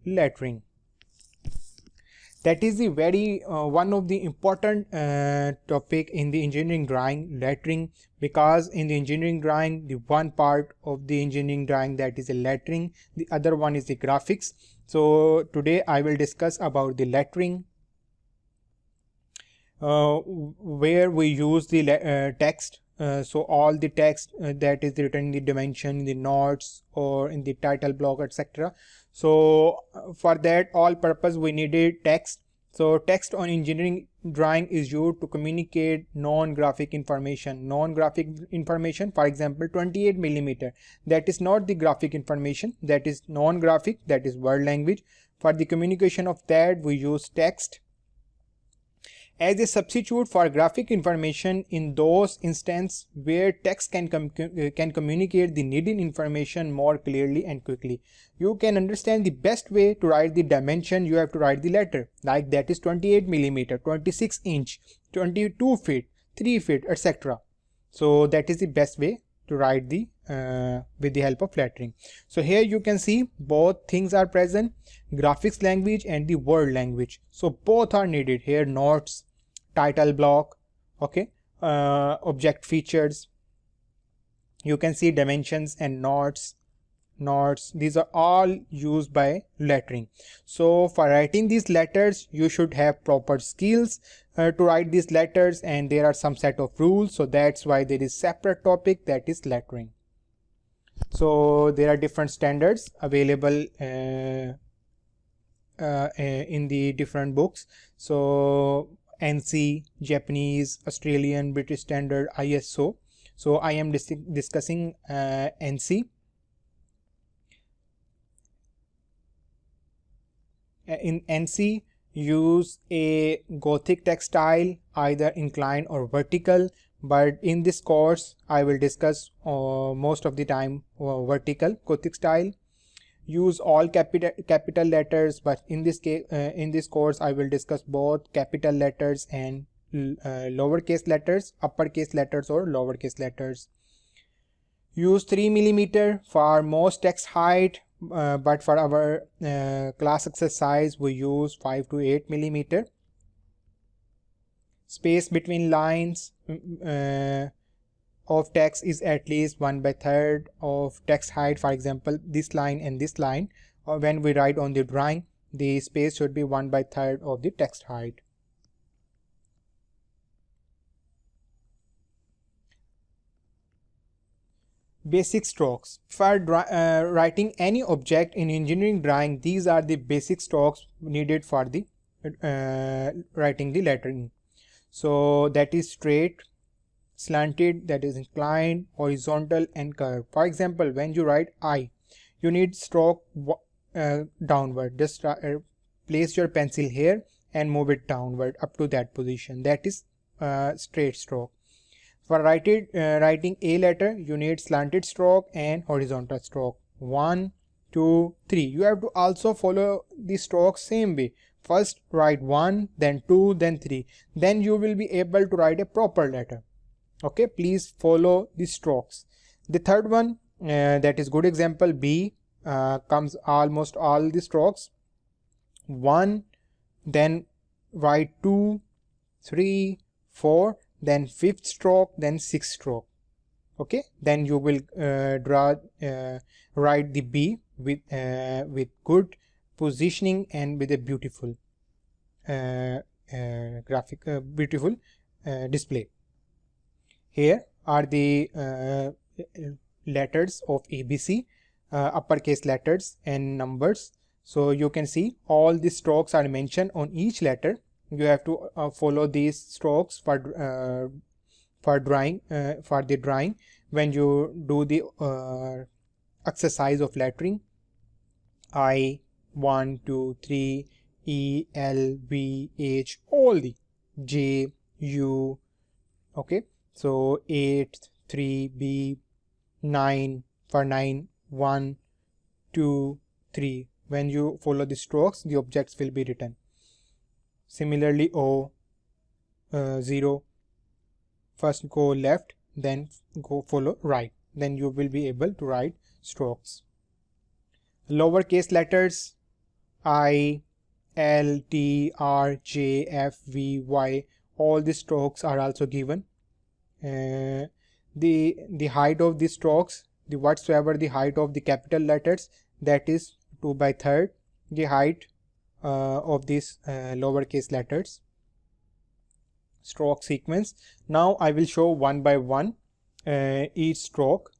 lettering. That is the very one of the important topic in the engineering drawing, lettering, because in the engineering drawing, the one part of the engineering drawing that is a lettering, the other one is the graphics. So today I will discuss about the lettering, where we use the text. So all the text that is written in the dimension, in the notes, or in the title block, etc. So for that all purpose we needed text. So text on engineering drawing is used to communicate non-graphic information. Non-graphic information, for example, 28 millimeter, that is not the graphic information, that is non-graphic, that is word language. For the communication of that we use text as a substitute for graphic information in those instances where text can communicate the needed information more clearly and quickly. You can understand the best way to write the dimension. You have to write the letter, like that is 28 millimeter, 26 inch, 22 feet, 3 feet, etc. So that is the best way to write the with the help of lettering. So here you can see both things are present, graphics language and the word language. So both are needed here. Notes, title block, okay, object features, you can see dimensions and notes, these are all used by lettering. So for writing these letters you should have proper skills to write these letters, and there are some set of rules. So that's why there is separate topic, that is lettering. So there are different standards available in the different books. So ANSI, Japanese, Australian, British Standard, ISO. So I am discussing ANSI. In ANSI, use a Gothic text style, either inclined or vertical, but in this course I will discuss most of the time vertical Gothic style. Use all capital letters, but in this case, in this course I will discuss both capital letters and lowercase letters, uppercase letters or lowercase letters. Use 3 millimeter for most text height, but for our class exercise we use 5 to 8 millimeter. Space between lines of text is at least 1/3 of text height. For example, this line and this line, or when we write on the drawing, the space should be 1/3 of the text height. Basic strokes. For writing any object in engineering drawing, these are the basic strokes needed for the writing the lettering. So that is straight, slanted, that is inclined, horizontal, and curved. For example, when you write I, you need stroke downward. Just place your pencil here and move it downward up to that position. That is straight stroke. For writing a letter, you need slanted stroke and horizontal stroke. 1, 2, 3. You have to also follow the stroke same way. First write 1, then 2, then 3. Then you will be able to write a proper letter. Okay, please follow the strokes. The third one, that is good example, B, comes almost all the strokes. 1, then write 2, 3, 4, then 5th stroke, then 6th stroke. Okay, then you will write the B with good positioning and with a beautiful beautiful display. Here are the letters of ABC, uppercase letters and numbers. So you can see all the strokes are mentioned on each letter. You have to follow these strokes for drawing, for the drawing when you do the exercise of lettering. I, 1, 2, 3, E, L, V, H, all the J, U. Okay, so 8, 3, B, 9, for 9, 1, 2, 3. When you follow the strokes, the objects will be written. Similarly, O, 0, first go left, then go follow right, then you will be able to write strokes. Lowercase letters, I, L, T, R, J, F, V, Y. All the strokes are also given. Uh, the height of the strokes, the whatsoever the height of the capital letters, that is 2 by third the height of these lowercase letters stroke sequence. Now I will show one by one each stroke.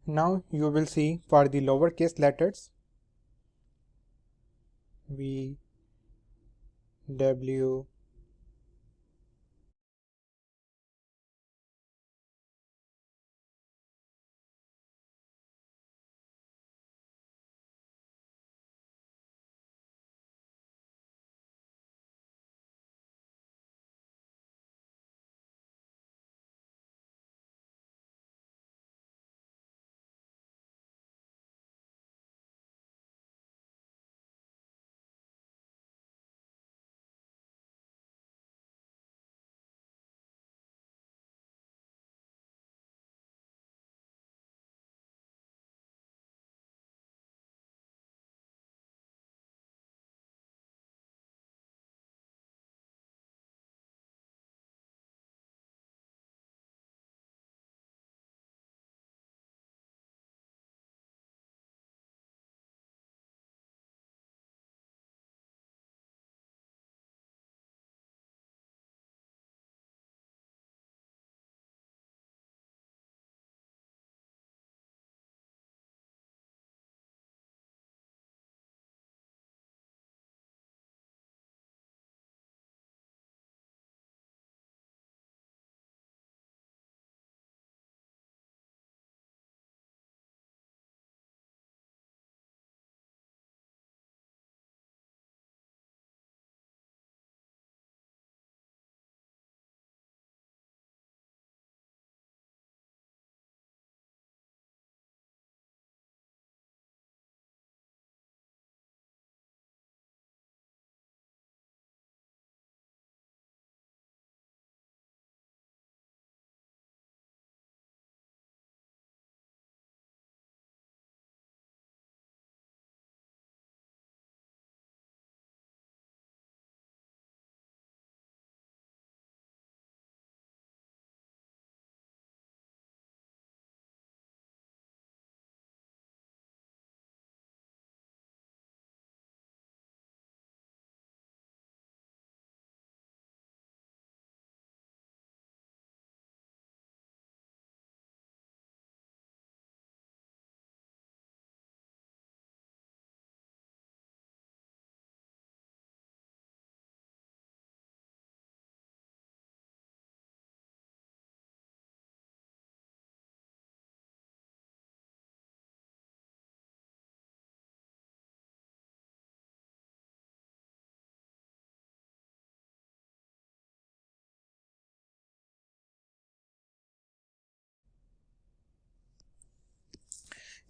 Now you will see for the lowercase letters V, W,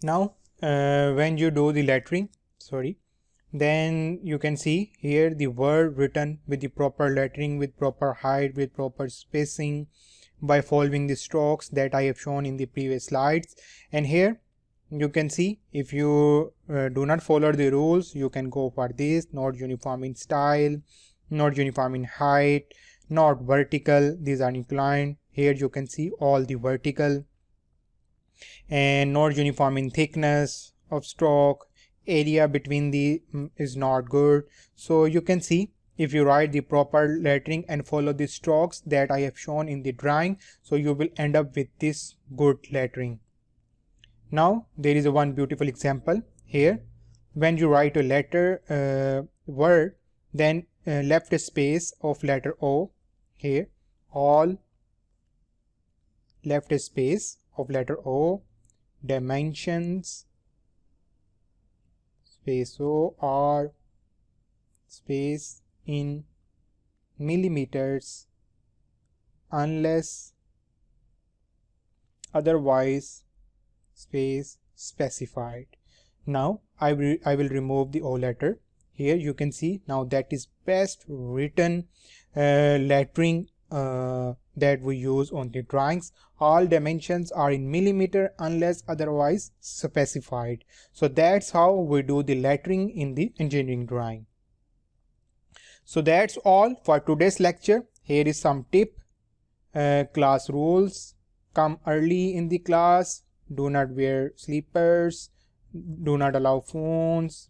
Now, when you do the lettering, then you can see here the word written with the proper lettering, with proper height, with proper spacing, by following the strokes that I have shown in the previous slides. And here you can see, if you do not follow the rules, you can go for this: not uniform in style, not uniform in height, not vertical, these are inclined. Here you can see all the vertical, and not uniform in thickness of stroke, area between the is not good. So you can see, if you write the proper lettering and follow the strokes that I have shown in the drawing, so you will end up with this good lettering. Now there is a one beautiful example here. When you write a letter word, then left space of letter O here, all left space of letter O, dimensions space O, or space in millimeters unless otherwise space specified. Now I will remove the O letter. Here you can see now that is best written lettering that we use on the drawings. All dimensions are in millimeter unless otherwise specified. So that's how we do the lettering in the engineering drawing. So that's all for today's lecture. Here is some tip. Class rules: come early in the class, do not wear slippers, do not allow phones,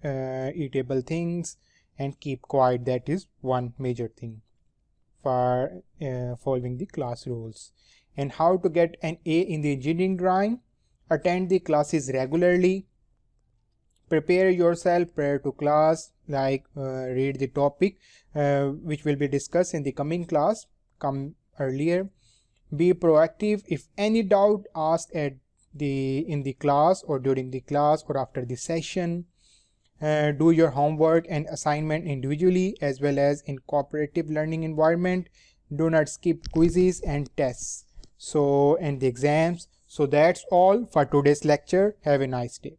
eatable things, and keep quiet. That is one major thing for following the class rules. And how to get an A in the engineering drawing? Attend the classes regularly. Prepare yourself prior to class, like read the topic which will be discussed in the coming class, come earlier. Be proactive. If any doubt, ask at in the class or during the class or after the session. Do your homework and assignment individually as well as in cooperative learning environment. Do not skip quizzes and tests and the exams. So that's all for today's lecture. Have a nice day.